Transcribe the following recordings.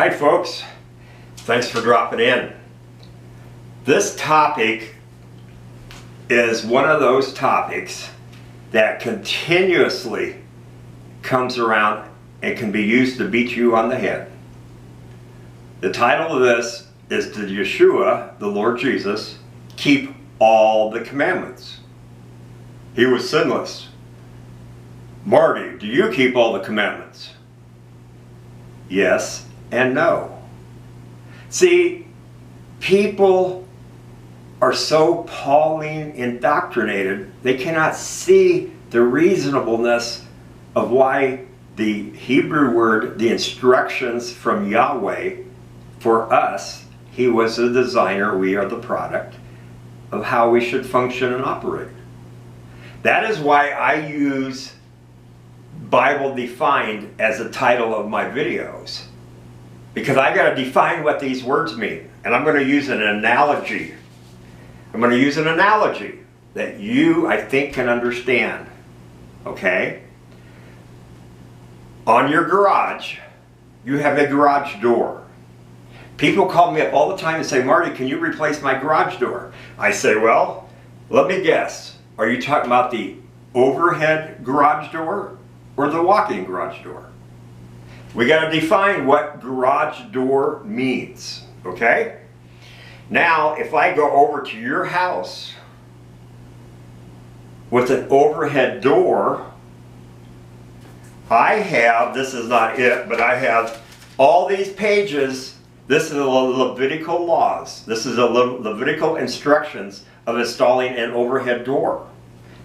Hi folks, thanks for dropping in. This topic is one of those topics that continuously comes around and can be used to beat you on the head. The title of this is, did Yeshua, the Lord Jesus, keep all the commandments? He was sinless. Marty, do you keep all the commandments? Yes and no. See, people are so Pauline indoctrinated, they cannot see the reasonableness of why the Hebrew word, the instructions from Yahweh, for us, He was the designer, we are the product, of how we should function and operate. That is why I use Bible Defined as the title of my videos. Because I got to define what these words mean. And I'm going to use an analogy. I'm going to use an analogy that you, I think, can understand. Okay? On your garage, you have a garage door. People call me up all the time and say, Marty, can you replace my garage door? I say, well, let me guess. Are you talking about the overhead garage door or the walk-in garage door? We got to define what garage door means, okay? Now, if I go over to your house with an overhead door, I have, this is not it, but I have all these pages. This is the Levitical laws. This is the Levitical instructions of installing an overhead door.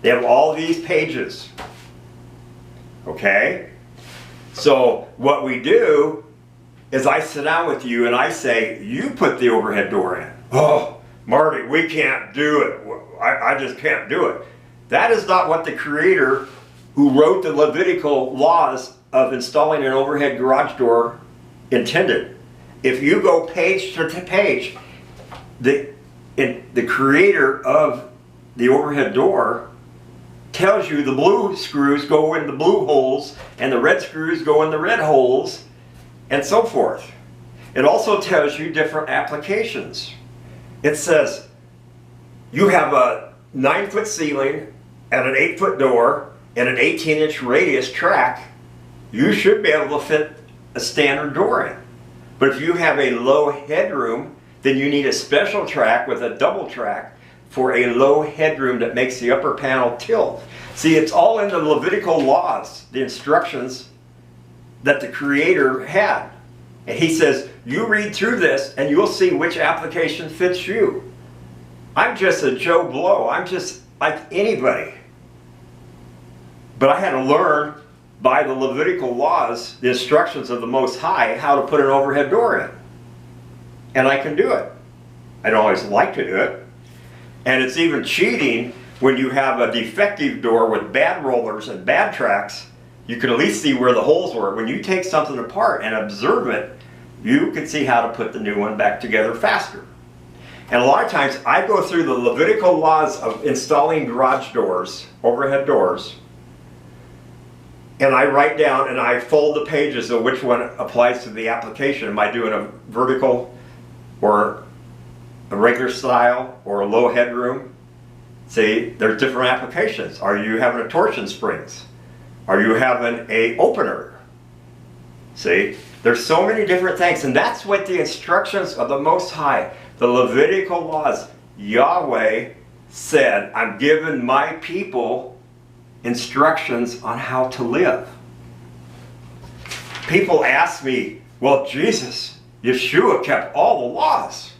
They have all these pages, okay? So what we do is I sit down with you and I say, you put the overhead door in. Oh, Marty, we can't do it. I just can't do it. That is not what the Creator who wrote the Levitical laws of installing an overhead garage door intended. If you go page to page, the Creator of the overhead door tells you the blue screws go in the blue holes and the red screws go in the red holes and so forth. It also tells you different applications. It says you have a 9-foot ceiling and an 8-foot door and an 18-inch radius track. You should be able to fit a standard door in. But if you have a low headroom, then you need a special track with a double track for a low headroom that makes the upper panel tilt. See, it's all in the Levitical laws, the instructions that the Creator had. And He says, you read through this and you'll see which application fits you. I'm just a Joe Blow. I'm just like anybody. But I had to learn by the Levitical laws, the instructions of the Most High, how to put an overhead door in. And I can do it. I don't always like to do it. And it's even cheating when you have a defective door with bad rollers and bad tracks. You can at least see where the holes were. When you take something apart and observe it, you can see how to put the new one back together faster. And a lot of times I go through the Levitical laws of installing garage doors, overhead doors, and I write down and I fold the pages of which one applies to the application. Am I doing a vertical or a regular style or a low headroom? See, there's different applications. Are you having a torsion springs? Are you having a opener? See, there's so many different things, and that's what the instructions of the Most High, the Levitical laws, Yahweh said, I'm giving my people instructions on how to live. People ask me, well, Jesus, Yeshua kept all the laws.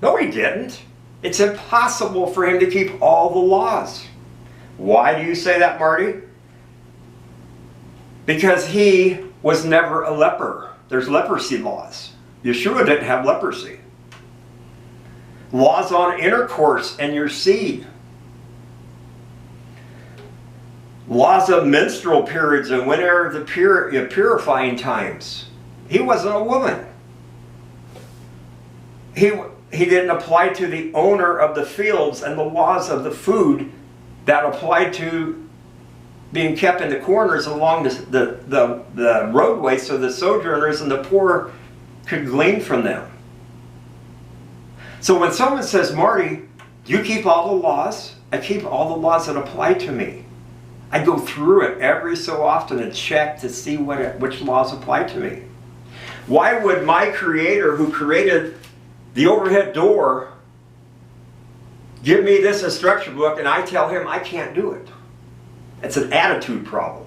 No, He didn't. It's impossible for Him to keep all the laws. Why do you say that, Marty? Because He was never a leper. There's leprosy laws. Yeshua didn't have leprosy. Laws on intercourse and your seed. Laws of menstrual periods and when are the purifying times. He wasn't a woman. He didn't apply to the owner of the fields and the laws of the food that applied to being kept in the corners along the roadway so the sojourners and the poor could glean from them. So when someone says, Marty, you keep all the laws, I keep all the laws that apply to me. I go through it every so often and check to see which laws apply to me. Why would my Creator, who created the overhead door, give me this instruction book and I tell him I can't do it? It's an attitude problem.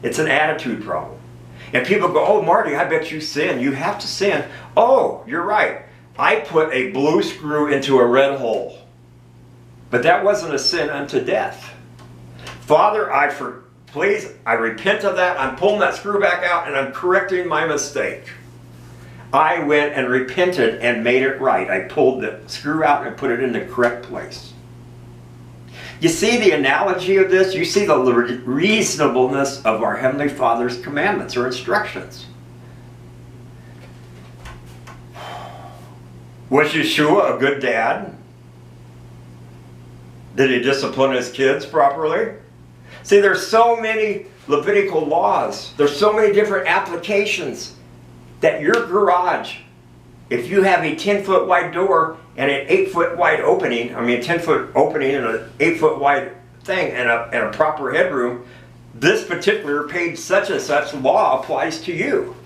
It's an attitude problem. And people go, oh, Marty, I bet you sin. You have to sin. Oh, you're right. I put a blue screw into a red hole. But that wasn't a sin unto death. Father, please, I repent of that. I'm pulling that screw back out and I'm correcting my mistake. I went and repented and made it right. I pulled the screw out and put it in the correct place. You see the analogy of this? You see the reasonableness of our Heavenly Father's commandments or instructions. Was Yeshua a good dad? Did he discipline his kids properly? See, there's so many Levitical laws. There's so many different applications that your garage, if you have a 10-foot wide door and an 8-foot wide opening, a 10-foot opening and an 8-foot wide thing and a proper headroom, this particular page such and such law applies to you.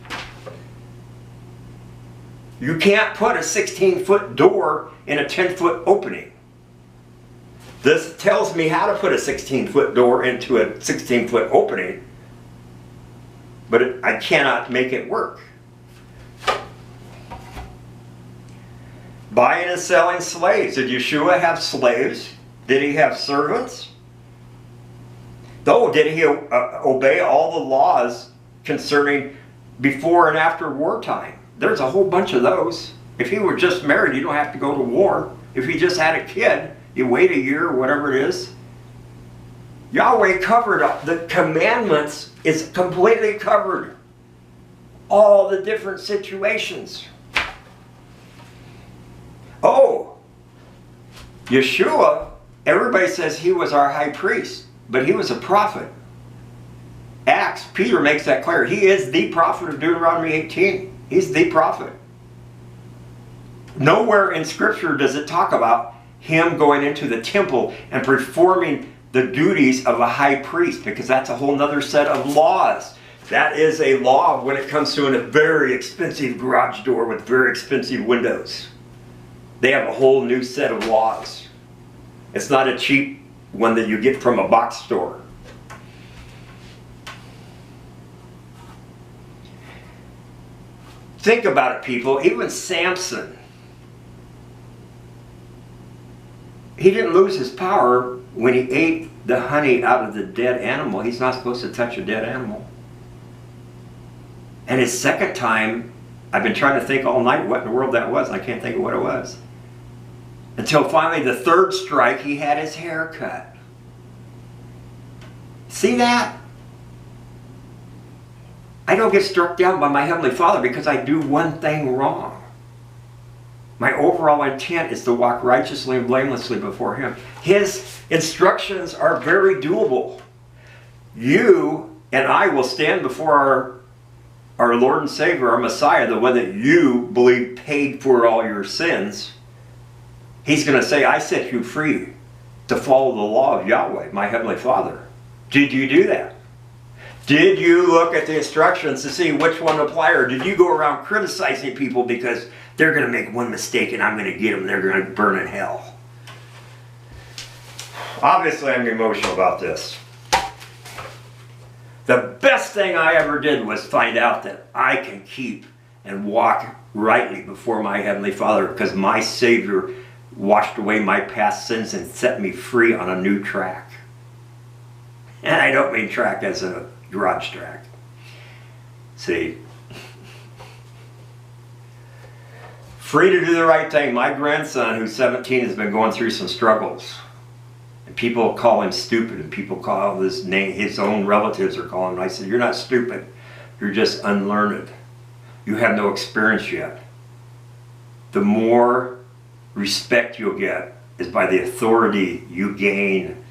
You can't put a 16-foot door in a 10-foot opening. This tells me how to put a 16-foot door into a 16-foot opening, but I cannot make it work. Buying and selling slaves. Did Yeshua have slaves? Did he have servants? No. Did he obey all the laws concerning before and after wartime? There's a whole bunch of those. If he were just married, you don't have to go to war. If he just had a kid, you wait a year or whatever it is. Yahweh covered up. The commandments is completely covered. All the different situations. Oh, Yeshua, everybody says he was our high priest, but he was a prophet. Acts, Peter makes that clear. He is the prophet of Deuteronomy 18. He's the prophet. Nowhere in Scripture does it talk about him going into the temple and performing the duties of a high priest, because that's a whole nother set of laws. That is a law when it comes to a very expensive garage door with very expensive windows. They have a whole new set of laws. It's not a cheap one that you get from a box store. Think about it, people. Even Samson, he didn't lose his power when he ate the honey out of the dead animal. He's not supposed to touch a dead animal. And his second time, I've been trying to think all night what in the world that was. I can't think of what it was. Until finally the third strike, he had his hair cut. See that? I don't get struck down by my Heavenly Father because I do one thing wrong. My overall intent is to walk righteously and blamelessly before Him. His instructions are very doable. You and I will stand before our Lord and Savior, our Messiah, the one that you believe paid for all your sins. He's going to say, I set you free to follow the law of Yahweh, my Heavenly Father. Did you do that? Did you look at the instructions to see which one to apply, or did you go around criticizing people because they're going to make one mistake and I'm going to get them and they're going to burn in hell? Obviously, I'm emotional about this. The best thing I ever did was find out that I can keep and walk rightly before my Heavenly Father because my Savior washed away my past sins and set me free on a new track. And I don't mean track as a garage track. See, free to do the right thing. My grandson, who's 17, has been going through some struggles. And people call him stupid, and people call his name, his own relatives are calling him. I said, you're not stupid. You're just unlearned. You have no experience yet. The more respect you'll get is by the authority you gain.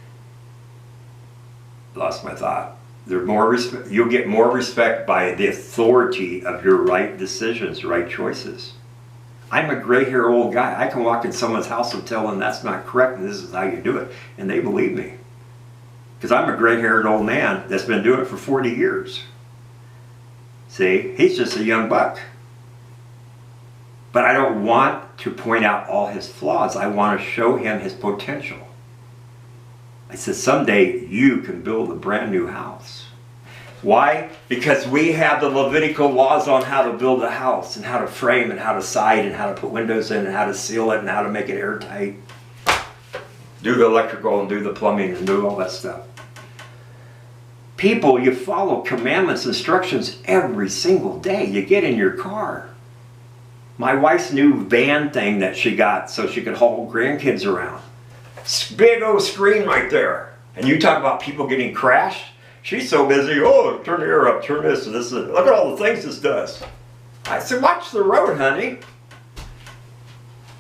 Lost my thought. You'll get more respect by the authority of your right decisions, right choices. I'm a gray-haired old guy. I can walk in someone's house and tell them that's not correct and this is how you do it. And they believe me. Because I'm a gray-haired old man that's been doing it for 40 years. See, he's just a young buck. But I don't want to point out all his flaws. I want to show him his potential. I said, someday you can build a brand new house. Why? Because we have the Levitical laws on how to build a house and how to frame and how to side and how to put windows in and how to seal it and how to make it airtight. Do the electrical and do the plumbing and do all that stuff. People, you follow commandments, instructions every single day. You get in your car. My wife's new van thing that she got so she could haul grandkids around. Big old screen right there. And you talk about people getting crashed. She's so busy, oh, turn the air up, turn this and this. Look at all the things this does. I said, watch the road, honey.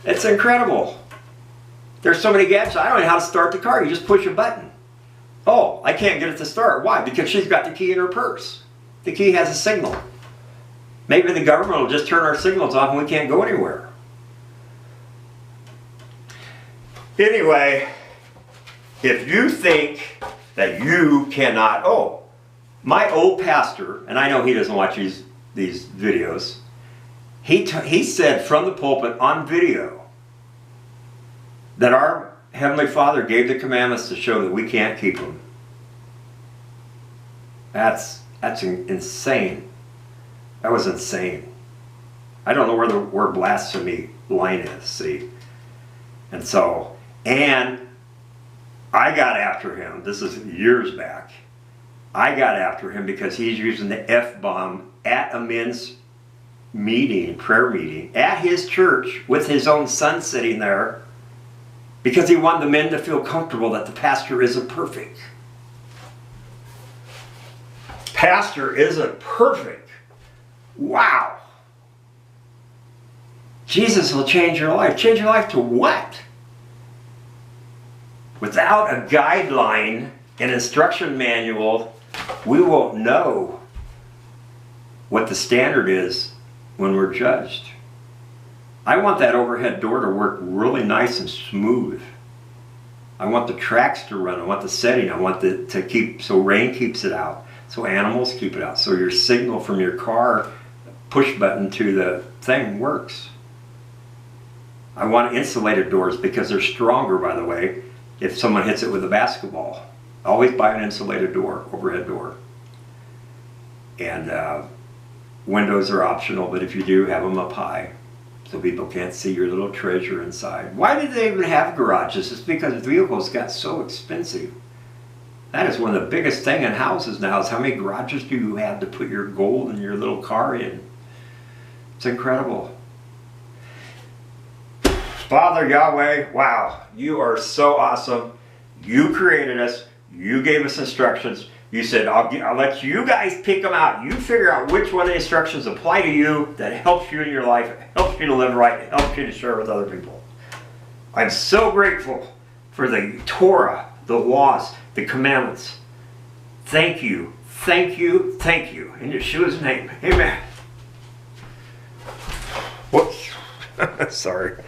It's incredible. There's so many gadgets, I don't know how to start the car. You just push a button. Oh, I can't get it to start. Why? Because she's got the key in her purse. The key has a signal. Maybe the government will just turn our signals off and we can't go anywhere. Anyway, if you think that you cannot, oh, my old pastor, and I know he doesn't watch these videos, he said from the pulpit on video that our Heavenly Father gave the commandments to show that we can't keep them. That's insane. That was insane. I don't know where the word blasphemy line is, see? And so, and I got after him. This is years back. I got after him because he's using the F-bomb at a men's meeting, prayer meeting, at his church with his own son sitting there because he wanted the men to feel comfortable that the pastor isn't perfect. Pastor isn't perfect. Wow. Jesus will change your life. Change your life to what? Without a guideline, an instruction manual, we won't know what the standard is when we're judged. I want that overhead door to work really nice and smooth. I want the tracks to run. I want the setting. I want to keep, so rain keeps it out. So animals keep it out. So your signal from your car, push button to the thing works. I want insulated doors because they're stronger, by the way, if someone hits it with a basketball. Always buy an insulated door, overhead door. And windows are optional, but if you do, have them up high so people can't see your little treasure inside. Why did they even have garages? It's because vehicles got so expensive. That is one of the biggest things in houses now is how many garages do you have to put your gold and your little car in. It's incredible. Father Yahweh, wow, you are so awesome. You created us. You gave us instructions. You said, I'll let you guys pick them out. You figure out which one of the instructions apply to you that helps you in your life, helps you to live right, helps you to share with other people. I'm so grateful for the Torah, the laws, the commandments. Thank you, thank you, thank you. In Yeshua's name, amen. Whoops. Sorry.